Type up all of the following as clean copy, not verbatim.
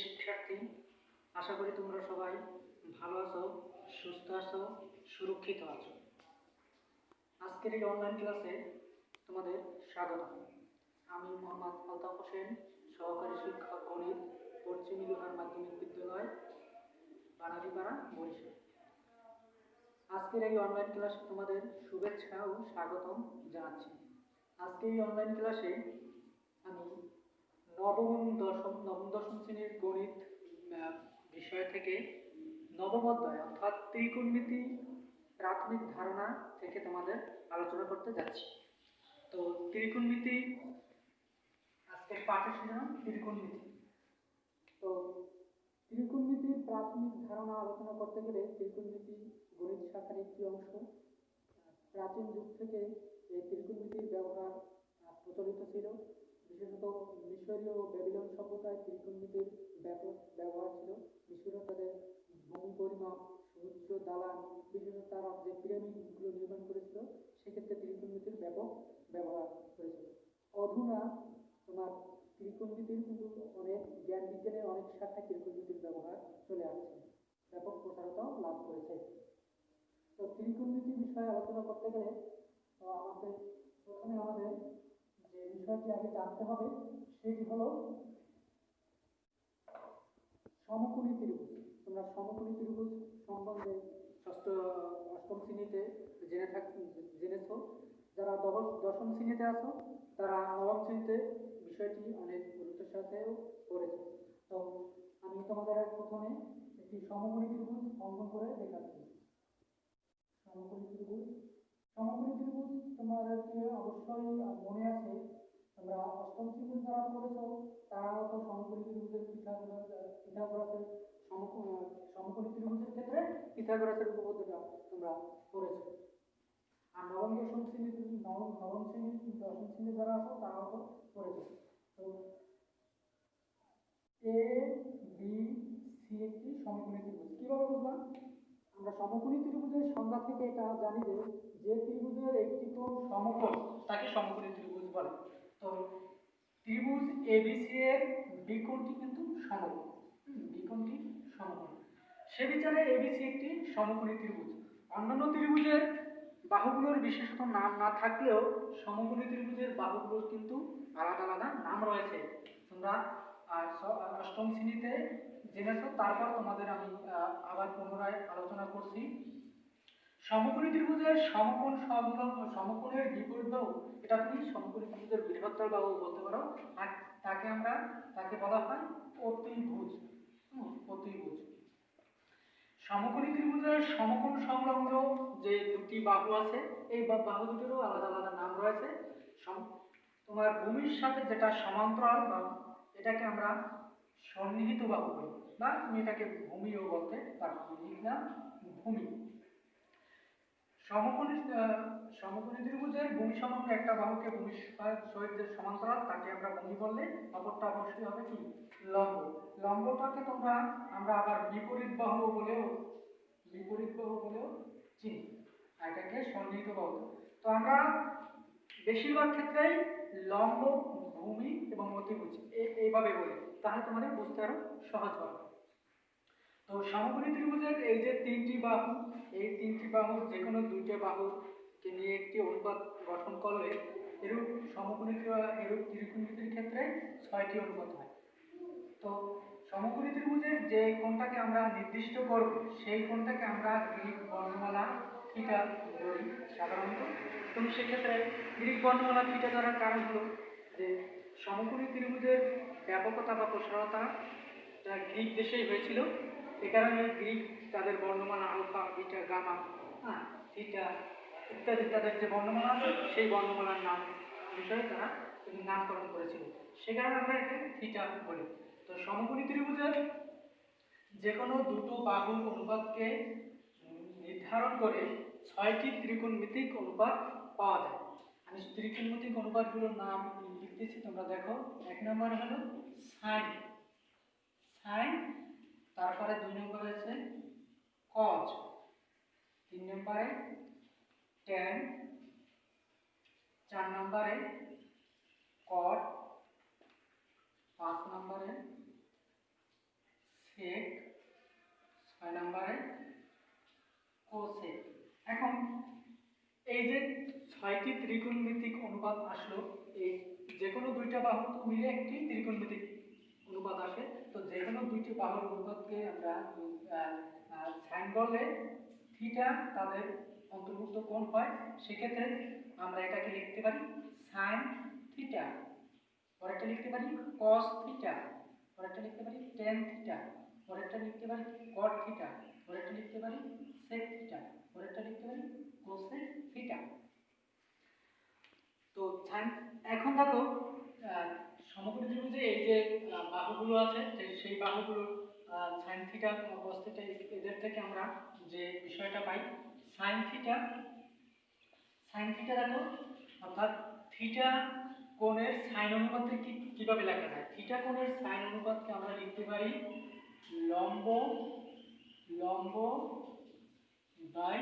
শিক্ষার্থী, আশা করি তোমরা সবাই ভালো আছো, সুস্থ আছো, সুরক্ষিত আছো। আজকের এই অনলাইন ক্লাসে তোমাদের স্বাগত। আমি মোহাম্মদ আলতাফ হোসেন, সহকারী শিক্ষক গণিত, পশ্চিম ইলুহার মাধ্যমিক বিদ্যালয়, বানারীপাড়া, বরিশাল। আজকের এই অনলাইন ক্লাসে তোমাদের শুভেচ্ছা ও স্বাগতম জানাচ্ছি। আজকের এই অনলাইন ক্লাসে আমি নবম দশম শ্রেণীর গণিত বিষয় থেকে নবম অধ্যায় অর্থাৎ ত্রিকোণমিতি প্রাথমিক ধারণা থেকে তোমাদের আলোচনা করতে যাচ্ছি। তো ত্রিকোণমিতি আজকের পাঠের শিরোনাম ত্রিকোণমিতি। তো ত্রিকোণমিতির প্রাথমিক ধারণা আলোচনা করতে গেলে ত্রিকোণমিতি গণিত শাখার একটি অংশ। প্রাচীন যুগ থেকে এই ত্রিকোণমিতির ব্যবহার প্রচলিত ছিল। বিশেষত মিশরীয় ও ব্যাবিলন সভ্যতায় ত্রিকোণমিতির ব্যাপক ব্যবহার ছিল। মিশরীয় তাদের ভূমি পরিমাপ, সমুদ্র, দালান, বিভিন্ন তারা যে পিরামিডগুলো নির্মাণ করেছিল সেক্ষেত্রে ত্রিকোণমিতির ব্যাপক ব্যবহার করেছিল। অধুনা তোমার ত্রিকোণমিতির কিন্তু অনেক জ্ঞান বিজ্ঞানের অনেক শাখায় ত্রিকোণমিতির ব্যবহার চলে আসছে, ব্যাপক প্রসারতাও লাভ করেছে। তো ত্রিকোণমিতি বিষয়ে আলোচনা করতে গেলে প্রথমে আমাদের যে বিষয়টি আগে জানতে হবে সেটি হলো সমকোণী ত্রিভুজ। তোমরা সমকোণী ত্রিভুজ সম্বন্ধে অষ্টম শ্রেণীতে জেনেছো। যারা দশম শ্রেণীতে আছো তারা নবম শ্রেণীতে বিষয়টি অনেক গুরুত্বের সাথেও পড়েছে। তো আমি তোমাদের প্রথমে একটি সমকোণী ত্রিভুজ অঙ্কন করে দেখাচ্ছি। সমকোণী ত্রিভুজ তোমাদেরকে অবশ্যই মনে আছে, তোমরা অষ্টম শ্রেণী যারা পড়েছো তারাও তো সমকোণী ত্রিভুজের সমকোণী ত্রিভুজের ক্ষেত্রে পিথাগোরাসের উপপাদ্যটা তোমরা পড়েছো। আর দশম শ্রেণী যারা আছো তারাও তো পড়েছো। তো এ বি সি একটি সমকোণী ত্রিভুজ। কিভাবে বুঝলাম? আমরা সমকোণী ত্রিভুজের সংজ্ঞা থেকে এটা জানি যে ত্রিভুজের একটি কোণ সমকোণ তাকে সমকোণী ত্রিভুজ বলে। তো ত্রিভুজ এবিসি এর বিকোণটি কিন্তু সমকোণ, বিকোণটি সমকোণ। সে বিচারে এবিসি একটি সমকোণী ত্রিভুজ। অন্যান্য ত্রিভুজের বাহুগুলোর বিশেষত নাম না থাকলেও সমকোণী ত্রিভুজের বাহুগুলোর কিন্তু আলাদা আলাদা নাম রয়েছে। তোমরা অষ্টম শ্রেণীতে জেনেছো, তারপর তোমাদের আমি আবার পুনরায় আলোচনা করছি। সমকোণী ত্রিভুজের সমকোণ সংলগ্ন সমকোণের বিপরীত বাহু, এটা তুমি সমকোণী ত্রিভুজের বৃহত্তর বাহু বলতে পারো। আর তাকে বলা হয় অতিভুজ। অতিভুজ। সমকোণী ত্রিভুজের সমকোণ সংলগ্ন যে দুটি বাহু আছে এই বাহু দুটিরও আলাদা আলাদা নাম রয়েছে। তোমার ভূমির সাথে যেটা সমান্তরাল বা এটাকে আমরা সন্নিহিত বাহু বলি, বা তুমি এটাকে ভূমিও বলতে পারো। লিখলাম ভূমি। সমকোণী ত্রিভুজের ভূমি সমগ্র একটা বাহুকে ভূমির সহিত যে সমান্তরাল তাকে আমরা ভূমি বললে অপরটা অবশ্যই হবে কি লম্ব। লম্বটাকে আমরা আবার বিপরীত বাহু বলেও চিনি, এটাকে সন্নিহিত বাহু। তো আমরা বেশিরভাগ ক্ষেত্রেই লম্ব, ভূমি এবং অতিভুজ এইভাবে বলি, তাহলে তোমাদের বুঝতে আরো সহজ হবে। তো সমকোণী ত্রিভুজের এই যে তিনটি বাহু, এই তিনটি বাহুর যে কোনো দুইটা বাহুকে নিয়ে একটি অনুপাত গঠন করলে এরূপ ত্রিকোণমিতির ক্ষেত্রে 6টি অনুপাত হয়। তো সমকোণী ত্রিভুজের যে কোণটাকে আমরা নির্দিষ্ট করব সেই কোণটাকে আমরা গ্রীক বর্ণমালা থিটা বলি সাধারণত। এবং সেক্ষেত্রে গ্রীক বর্ণমালা থিটা ধরার কারণ হলো যে সমকোণী ত্রিভুজের ব্যাপকতা বা প্রসারতা গ্রীক দেশেই হয়েছিল। এ কারণে গ্রীক তাদের বর্ণমালা আলফা, বিটা, গামা, থিটা ইত্যাদি তাদের যে বর্ণমালা আছে সেই বর্ণমালার নাম বিষয়ে তারা নামকরণ করেছিল। সে কারণে আমরা একে থিটা বলি। তো সমকোণী ত্রিভুজের যে কোনো দুটো বাহুর অনুপাতকে নির্ধারণ করে 6টি ত্রিকোণমিতিক অনুপাত পাওয়া যায়। আমি ত্রিকোণমিতিক অনুপাতগুলোর নাম লিখতেছি, তোমরা দেখো। 1 নম্বর হলো সাইন, তারপরে 2 নম্বরে আছে কজ, 3 নম্বরে ট্যান, 4 নম্বরে কট, 5 নম্বরে 6 নম্বরে কোসেক। এখন এই যে 6টি ত্রিকোণমিতিক অনুপাত আসলো, এই যে কোনো দুইটা বাহু মিলে একটি ত্রিকোণমিতিক অনুপাত আসে। তো যে কোনো দুইটি বাহুর অনুপাতকে আমরা সাইন বললে থিটা তাদের অন্তর্ভুক্ত কোণ হয়। সেক্ষেত্রে আমরা এটাকে লিখতে পারি সাইন থিটা, পরেরটা লিখতে পারি কস থিটা, পরেরটা লিখতে পারি টেন থিটা, পরেরটা লিখতে পারি কট থিটা, পরেরটা লিখতে পারি সেক থিটা, পরেরটা লিখতে পারি কোসেক থিটা। তো এখন দেখো সমকোণী ত্রিভুজে এই যে বাহুগুলো আছে, সেই বাহুগুলো সাইন থিটা কস থিটা এদের থেকে আমরা যে বিষয়টা পাই সাইন থিটা, দেখো অর্থাৎ থিটা কোণের সাইন অনুপাতকে কিভাবে লেখা যায়। থিটা কোণের সাইন অনুপাতকে আমরা লিখতে পারি লম্ব বাই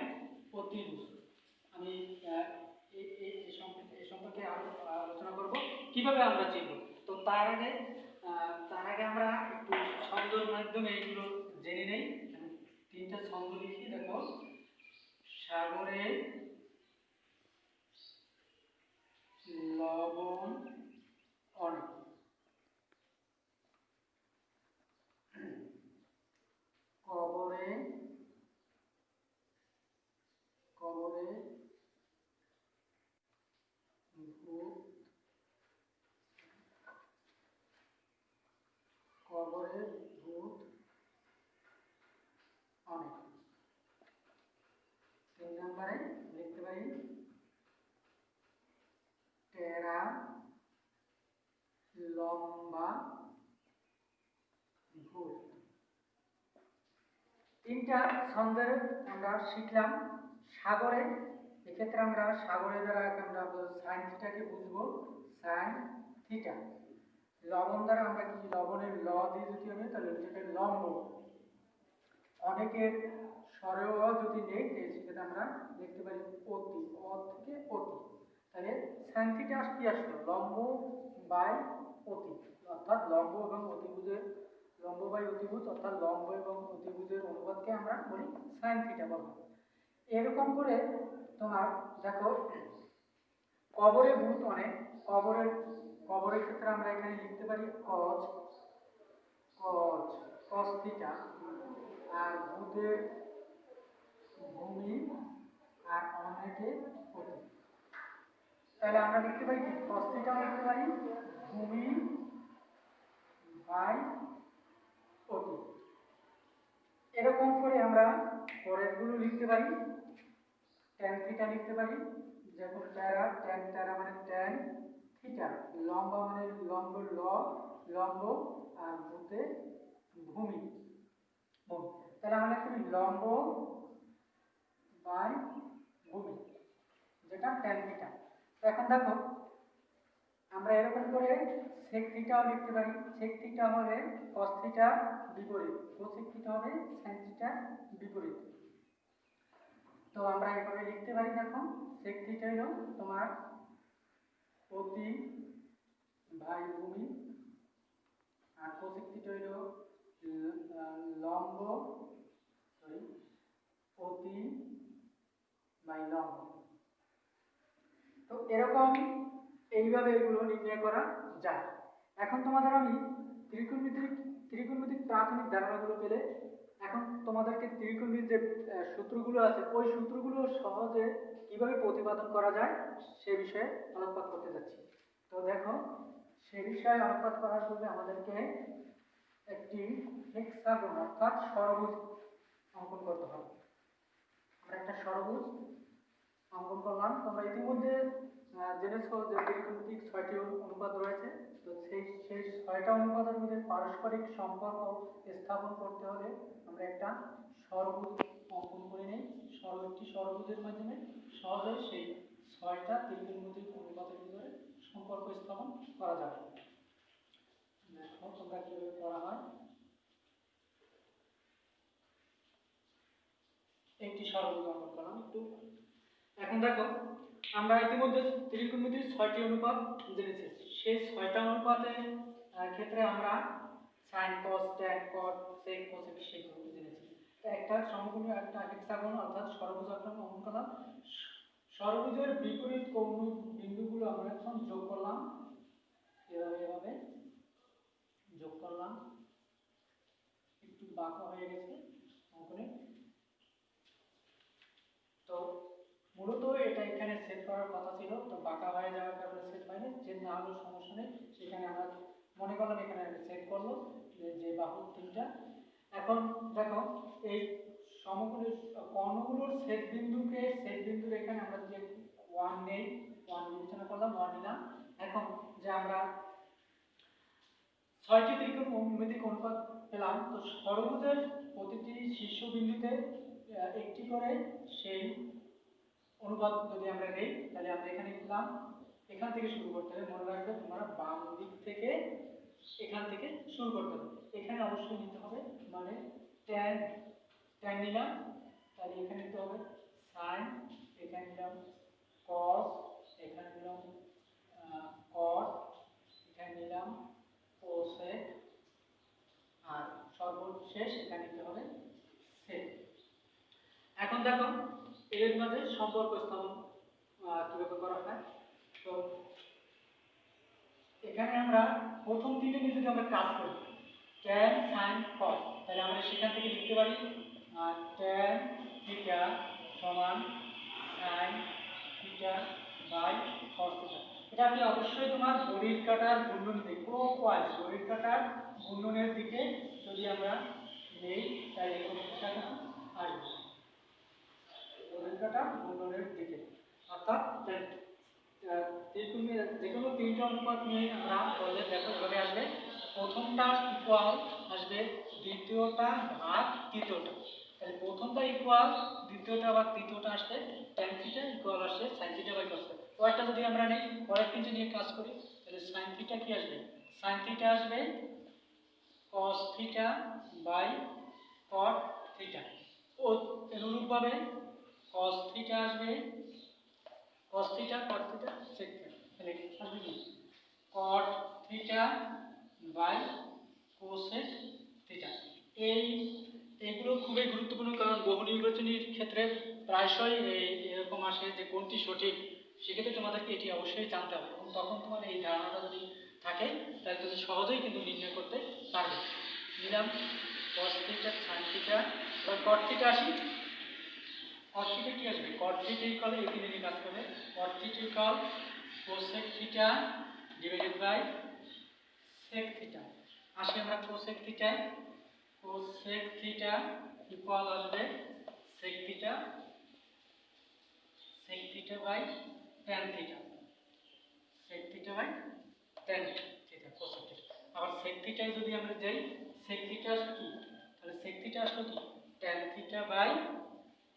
অতিভুজ। আমি এই সম্পর্কে আরো আলোচনা করব কিভাবে আমরা চিনব। তো তার আগে আমরা একটু ছন্দের মাধ্যমে এগুলো জেনে নেই। তিনটা ছন্দ লিখি, দেখো সাগরে লবণ অনেক, কবরে ভূত, কবরে ভূত অনেক। 3 নম্বরে লিখতে পারি টেরা লম্বা ভূত। তিনটা ছন্দের আমরা শিখলাম। সাগরে, এক্ষেত্রে আমরা সাগরের দ্বারা আমরা সাইন থিটাকে বুঝবো সাইন থিটা। লবণ দ্বারা আমরা কি লবণের ল দিয়ে যদি হবে তাহলে এটাকে লম্ব। অনেকের স্বরেও যদি নেই সেক্ষেত্রে আমরা লিখতে পারি অতি, অ থেকে অতি। তাহলে সাইন থিটা কি আসলো লম্ব বাই অতি, অর্থাৎ লম্ব এবং অতিভুজের লম্ব বাই অতিভুজ, অর্থাৎ লম্ব এবং অতিভুজের অনুপাতকে আমরা বলি সাইন থিটা বলবো। এরকম করে তোমার দেখো কবরে ভূত অনেক, কবরের ক্ষেত্রে আমরা এখানে লিখতে পারি কস থিটা, আর ভূতের ভূমি আর অনেকে অতি। তাহলে আমরা লিখতে পারি কস থিটা লিখতে পারি ভূমি বাই অতি। এরকম করে আমরা পরেরগুলো লিখতে পারি ট্যান থিটা লিখতে পারি, যেমন ট্যারা মানে ট্যান থিটা, লম্বা মানে লম্ব আর ভূতে ভূমি। তাহলে আমরা লিখতে পারি লম্ব বাই ভূমি, যেটা ট্যান থিটা। তো এখন দেখো আমরা এরকম করে সেক থিটাও লিখতে পারি। সেক থিটা হবে কস থিটা বিপরীত, কোসেক থিটা হবে সাইন থিটা বিপরীত। তো আমরা এভাবে লিখতে পারি, দেখো সেক থিটা হলো তোমার অতি বাই ভূমি, আর কোসেক থিটা হলো লম্ব অতি বাই লম্ব। তো এরকম এইভাবে এগুলো নির্ণয় করা যায়। এখন তোমাদের আমি ত্রিকোণমিতিক প্রাথমিক ধারণাগুলো পেলে এখন তোমাদেরকে ত্রিকোণমিতির যে সূত্রগুলো আছে ওই সূত্রগুলো সহজে কিভাবে প্রতিপাদন করা যায় সে বিষয়ে আলোকপাত করতে যাচ্ছি। তো দেখো সে বিষয়ে আলোকপাত করার পূর্বে আমাদেরকে একটি হেক্সাগন অর্থাৎ ষড়ভুজ অঙ্কন করতে হবে। আমরা একটা ষড়ভুজ অঙ্কন করলাম। তোমরা ইতিমধ্যে জেনেছো যে ত্রিকোণমিতিক 6টি অনুপাত রয়েছে। তো সেই 6টা অনুপাতের মধ্যে পারস্পরিক সম্পর্ক স্থাপন করতে হলে আমরা একটা ষড়ভুজ অঙ্কন করে নেই। একটি ষড়ভুজের মাধ্যমে সহজেই সেই 6টা ত্রিকোণমিতিক অনুপাতের ভিতরে সম্পর্ক স্থাপন করা যাবে। দেখো তোমরা কিভাবে করা হয়। একটি ষড়ভুজ অঙ্কন করলাম একটু। এখন দেখো আমরা ইতিমধ্যে ত্রিকোণমিতির 6টি অনুপাত জেনেছি। সেই 6টা অনুপাতের ক্ষেত্রে আমরা sin cos tan cot sec cosec সেগুলো জেনেছি। একটা সমকোণী একটা হেক্সাগন অর্থাৎ ষড়ভুজ আকার অঙ্কন করলাম। ষড়ভুজের বিপরীত কোণ বিন্দুগুলো আমরা এখন যোগ করলাম, এভাবে যোগ করলাম, একটু বাঁকা হয়ে গেছে অঙ্কনে। তো মূলত এটা এখানে সেট করার কথা ছিল, তো বাঁকা হয়ে যাওয়ার কারণে সেট হয়নি, সেট না হলেও সমস্যা নেই, সেখানে আমরা মনে করলাম এখানে সেট করলো যে বাহু তিনটা। এখন দেখো এই সমকোণী কর্ণগুলোর ছেদ বিন্দুর এখানে আমরা যে 1 নেই, 1 বিবেচনা করলাম, 1 নিলাম। এখন যে আমরা 6টি ত্রিকোণমিতিক অনুপাত পেলাম, তো ষড়ভুজের প্রতিটি শীর্ষবিন্দুতে একটি করে সেই অনুপাত যদি আমরা নেই, তাহলে আমরা এখানে পেলাম, এখান থেকে শুরু করতে হবে। মনে রাখবে তোমরা বাম দিক থেকে এখান থেকে শুরু করতে হবে। এখানে অবশ্যই নিতে হবে মানে tan নিলাম, তাহলে এখানে নিতে হবে sin, এখানে নিলাম cos, এখানে নিলাম cot, এখানে নিলাম cosec, আর সর্বশেষ এখানে নিতে হবে sec। এখন দেখো এর মধ্যে সম্পর্ক স্থাপন কিভাবে করা হয়। তো এখানে আমরা প্রথম তিনটে নিয়ে যদি আমরা কাজ করি tan sin cos, তাহলে আমরা সেখান থেকে লিখতে পারি tan থিটা সমান sin theta by cos theta. এটা আমি অবশ্যই তোমার ঘড়ির কাঁটার ঘূর্ণন দিকে, ক্লকওয়াইজ ঘড়ির কাঁটার ঘূর্ণনের দিকে যদি আমরা নেই, তাহলে এরকম আসবে ঘড়ির কাঁটার ঘূর্ণনের দিকে, অর্থাৎ যে কোনো তিনটা অনুপাত নিয়ে আমরা করলে দেখো চলে আসবে, প্রথমটা ইকুয়াল আসবে দ্বিতীয়টা ভাগ তৃতীয়টা, তাহলে প্রথমটা ইকুয়াল দ্বিতীয়টা ভাগ তৃতীয়টা আসবে tan থিটা ইকুয়াল আসছে sin theta by cos theta. পরেরটা যদি আমরা নেই, পরের তিনটে নিয়ে কাজ করি, তাহলে sin থিটা কি আসবে, sin থিটা আসবে cos theta by cot theta, ও অনুরূপভাবে cos থিটা আসবে cos theta cot theta sec theta, তাহলে আসবে কি cot theta by cosec theta. এইগুলো খুবই গুরুত্বপূর্ণ, কারণ বহু নির্বাচনীর ক্ষেত্রে প্রায়শই এরকম আসে যে কোনটি সঠিক, সেক্ষেত্রে তোমাদেরকে এটি অবশ্যই জানতে হবে, এবং তখন তোমার এই ধারণাটা যদি থাকে তাহলে তুমি সহজেই কিন্তু নির্ণয় করতে পারবে। নিলাম cos থিটা sin থিটা বা cot থিটা আসি, cot থিটা কি আসবে, cot থিটা ইকুয়াল এই তিনে নিয়ে কাজ করবে, cot theta equal cosec theta divided by sec theta. আসলে আমরা cosec থিটা ইকুয়াল আসবে sec theta by tan theta, sec theta by tan theta cosec theta. আবার sec থিটায় যদি আমরা যাই, sec থিটা আসলে কি, তাহলে sec থিটা আসলে কি tan theta by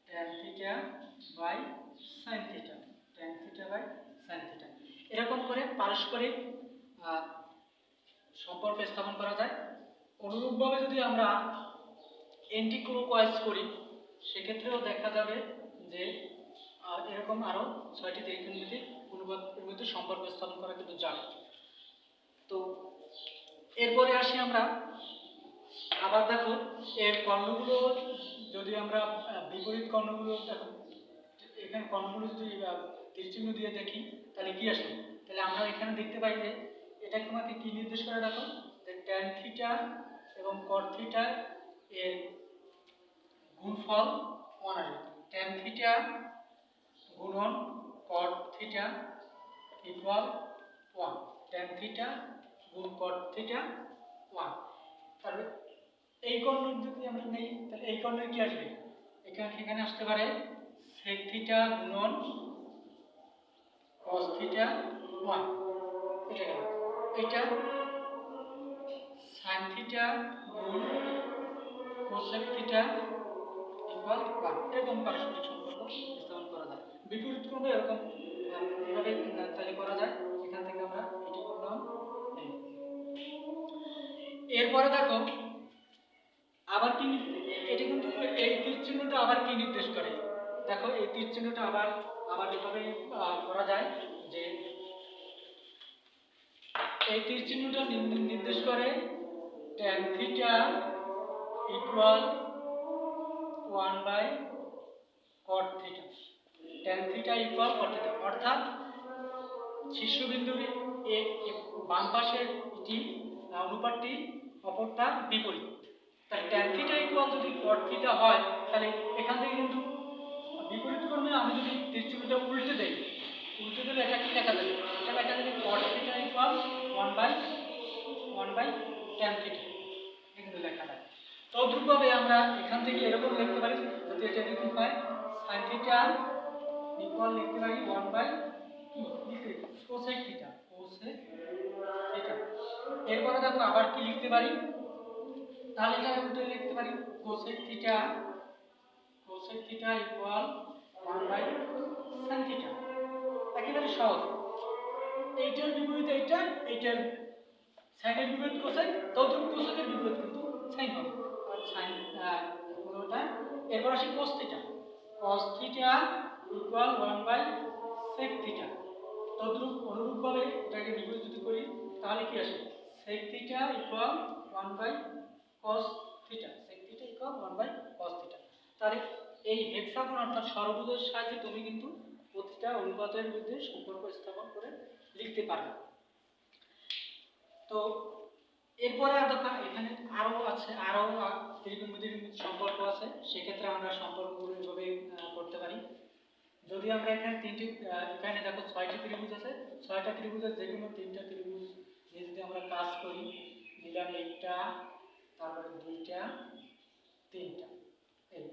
sin theta, tan theta by sin theta. এরকম করে পারস্পরিক সম্পর্ক স্থাপন করা যায়। অনুরূপভাবে যদি আমরা এন্টি ক্লকওয়াইজ করি, সেক্ষেত্রেও দেখা যাবে যে এরকম আরো 6টি ত্রিকোণমিতিক অনুপাতের মধ্যে সম্পর্ক স্থাপন করা কিন্তু যায়। তো এরপরে আসি আমরা, আবার দেখো এর কর্ণগুলো যদি আমরা বিপরীত কর্ণগুলো দেখো, এখানে কর্ণগুলো যদি তীরচিহ্ন দিয়ে দেখি তাহলে কি আসবে, তাহলে আমরা এখানে দেখতে পাই যে এটা তোমাকে কি নির্দেশ করে, দেখো যে tan থিটা এবং cot থিটা এর গুণফল 1 আসবে, tan থিটা গুণন cot theta equal 1, tan theta গুণ cot থিটা 1। তাহলে এই কর্ণ যদি আমরা নেই, তাহলে এই কর্ণের কি আসবে, এখানে আসতে পারে sec থিটা গুণন cos থিটা 1, এটা গেল, এটা sin থিটা গুণ cosec থিটা ইকুয়াল 1। এরকম পারস্পরিক সম্পর্ক স্থাপন করা যায়। বিপরীত ক্রমে এরকম এভাবে তাহলে করা যায়। এখান থেকে আমরা এটি করলাম। এরপরে দেখো আবার কি, এটা কিন্তু এই তীর চিহ্নটা আবার কি নির্দেশ করে, দেখো এই তীর চিহ্নটা আবার এভাবে করা যায় যে এই তীর চিহ্নটা নির্দেশ করে tan theta equal 1/cot theta, tan theta equal cot theta, অর্থাৎ শীর্ষবিন্দুর বাম পাশের এটি অনুপাতটি অপরটা বিপরীত। তাই tan থিটা ইকুয়াল যদি cot থিটা হয় তাহলে এখান থেকে কিন্তু বিপরীত ক্রমে আমি যদি তিরছুটিটা উল্টে দেই, উল্টে দিলে এটা কি লেখা যাবে? এটা লেখা যাবে cot theta equal 1/tan theta, এগুলো লেখা যায়। তদ্রূপভাবে আমরা এখান থেকে এরকম লিখতে পারি, যদি এটা এরকম হয় sin থিটা ইকুয়াল লিখতে পারি 1/cosec থিটা, cosec থিটা। এরপরে দেখো আবার কি লিখতে পারি, তাহলে এটা উল্টে লিখতে পারি cosec theta equal 1/sin theta. একেবারে সহজ, এইটার বিপরীত এইটা, এইটার সাইনের বিপরীত কোসাইন, তদ্রূপ কোসাইনের বিপরীত কিন্তু সাইন হবে, আর সাইন পুরোটা। এরপর আসি cos theta, cos theta equal 1/sec theta. তদ্রূপ অনুরূপভাবে এটাকে বিপরীত যদি করি তাহলে কি আসে, sec theta equal 1/cos theta, sec theta equal 1/cos theta. তাহলে এই হেক্সাগন অর্থাৎ ষড়ভুজের সাহায্যে তুমি কিন্তু প্রতিটা অনুপাতের মধ্যে সম্পর্ক স্থাপন করে লিখতে পারবে। তো এরপরে দেখো এখানে আরো আছে, আরো ত্রিকোণমিতির সম্পর্ক আছে, সেক্ষেত্রে আমরা সম্পর্কগুলো এভাবে করতে পারি। যদি আমরা এখানে এখানে দেখো 6টি ত্রিভুজ আছে, 6টা ত্রিভুজের যে কোনো 3টা ত্রিভুজ নিয়ে যদি আমরা কাজ করি, নিলাম একটা, তারপরে দুইটা, তিনটা, এই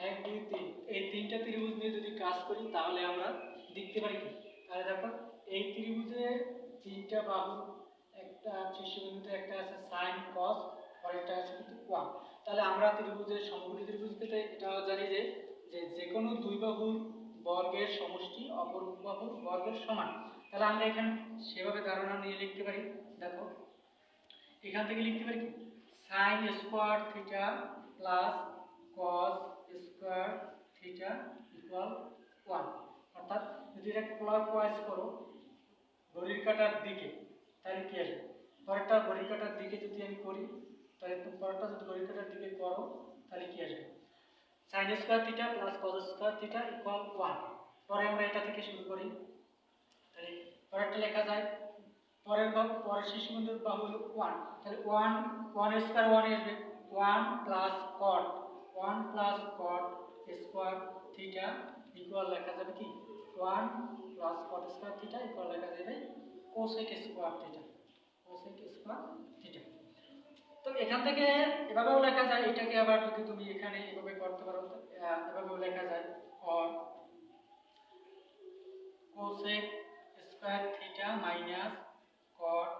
1 2 3, এই 3টা ত্রিভুজ নিয়ে যদি কাজ করি তাহলে আমরা দেখতে পারি কি, তাহলে দেখো এই ত্রিভুজের 3টা বাহু, একটা শীর্ষবিন্দুতে একটা আছে sin cos, আর একটা আছে কিন্তু কোণ। তাহলে আমরা ত্রিভুজের সমকোণী ত্রিভুজ থেকে এটাও জানি যে যে কোনো দুই বাহুর বর্গের সমষ্টি অপর বাহুর বর্গের সমান। তাহলে আমরা এখানে সেভাবে ধারণা নিয়ে লিখতে পারি, দেখো এখান থেকে লিখতে পারি কি, sin square theta plus cos square theta equal 1। অর্থাৎ যদি এটা ক্লকওয়াইজ করো ঘড়ির কাঁটার দিকে তাহলে কি আসবে, পরেরটা ঘড়ির কাঁটার দিকে যদি আমি করি, তাহলে পরেরটা যদি ঘড়ির কাঁটার দিকে করো তাহলে কি আসবে, sin square theta plus cos square theta equal 1। পরে আমরা এটা থেকে শুরু করি, তাহলে পরেরটা লেখা যায়, পরের শীর্ষবিন্দুর বাহু হলো 1, তাহলে 1 স্কয়ার 1 আসবে, 1 plus cot square theta equal লেখা যাবে কি, 1 plus cot square theta equal লেখা যাবে cosec square theta, cosec square theta. তো এখান থেকে এভাবেও লেখা যায়, এটাকে আবার যদি তুমি এখানে এভাবে করতে পারো, এভাবেও লেখা যায়, or cosec square theta minus cot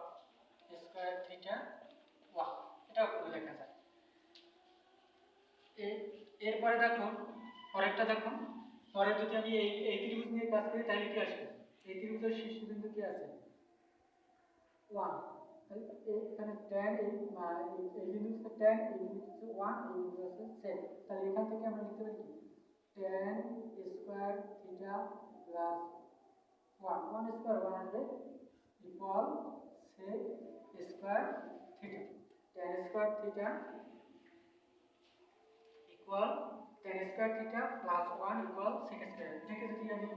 square theta 1, এটাও করে লেখা যায়। এরপরে দেখো পরেরটা, দেখো পরে যদি আমি এই ত্রিভুজ নিয়ে কাজ করি তাহলে কি আসবে, এই ত্রিভুজের শীর্ষবিন্দু কি আছে 1, তাহলে এখানে tan এই বিন্দু হচ্ছে tan, এই বিন্দু হচ্ছে 1, এই বিন্দু হচ্ছে sec। তাহলে এখান থেকে আমরা লিখতে পারি tan square theta plus 1 square 1 আসবে equal sec square theta, tan square theta equal tan square theta plus 1 equal sec square. এটাকে যদি আমি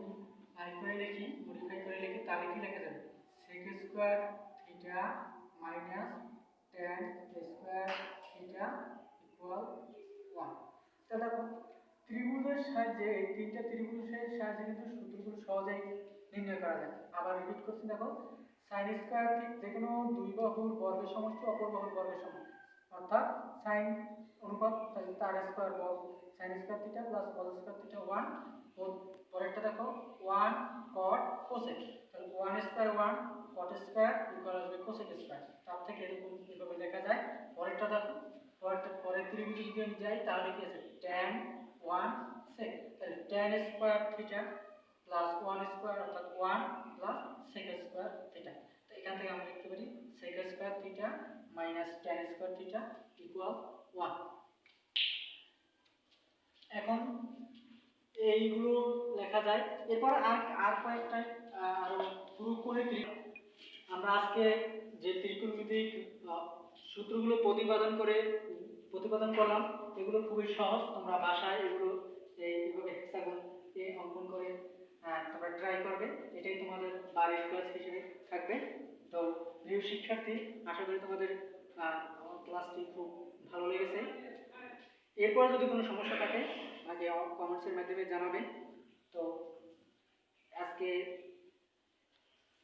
করে লিখি, মডিফাই করে লিখি তাহলে কি লেখা যাবে, sec square theta minus tan square theta equal 1। তাহলে দেখো ত্রিভুজের সাহায্যে, এই 3টা ত্রিভুজের সাহায্যে কিন্তু সূত্রগুলো সহজেই নির্ণয় করা যায়। আবার রিপিট করছি, দেখো sin স্কয়ার যে কোনো দুই বাহুর বর্গের সমষ্টি অপর বাহুর বর্গের সমান, অর্থাৎ sin অনুপাত, তাহলে তার স্কয়ার বর্গ sin square theta plus cos square theta 1, পরেরটা দেখো 1 cot cosec, তাহলে 1 স্কয়ার 1 cot স্কয়ার ইকুয়াল হবে cosec স্কয়ার। তার থেকে এরকম এইভাবে লেখা যায়। পরেরটা দেখো, পরের ত্রিভুজে যদি আমি যাই তাহলে কি আছে, tan 1 sec, তাহলে tan square theta plus 1 square অর্থাৎ 1 প্লাস sec স্কয়ার থিটা। তো এখান থেকে আমরা লিখতে পারি sec square theta minus tan square theta equal 1। এখন এইগুলো লেখা যায়। এরপর আর কয়েকটা আরো পুরোপুরি আমরা আজকে যে ত্রিকোণমিতিক সূত্রগুলো প্রতিপাদন করে প্রতিপাদন করলাম এগুলো খুবই সহজ, তোমরা বাসায় এগুলো এইভাবে হেক্সাগন অঙ্কন করে তোমরা ট্রাই করবে, এটাই তোমাদের বাড়ির ক্লাস হিসেবে থাকবে। তো প্রিয় শিক্ষার্থী, আশা করি তোমাদের আমার ক্লাসটি খুব ভালো লেগেছে। এরপর যদি কোনো সমস্যা থাকে আগে কমেন্টসের মাধ্যমে জানাবে। তো আজকে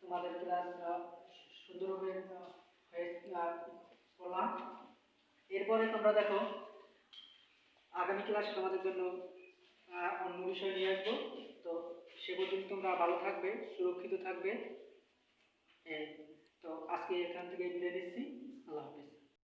তোমাদের ক্লাস সুন্দরভাবে করলাম। এরপরে তোমরা দেখো আগামী ক্লাসে তোমাদের জন্য অন্য বিষয় নিয়ে আসবো। তো সে পর্যন্ত তোমরা ভালো থাকবে, সুরক্ষিত থাকবে। তো আজকে এখান থেকে বিদায় নিচ্ছি। আল্লাহ হাফেজ।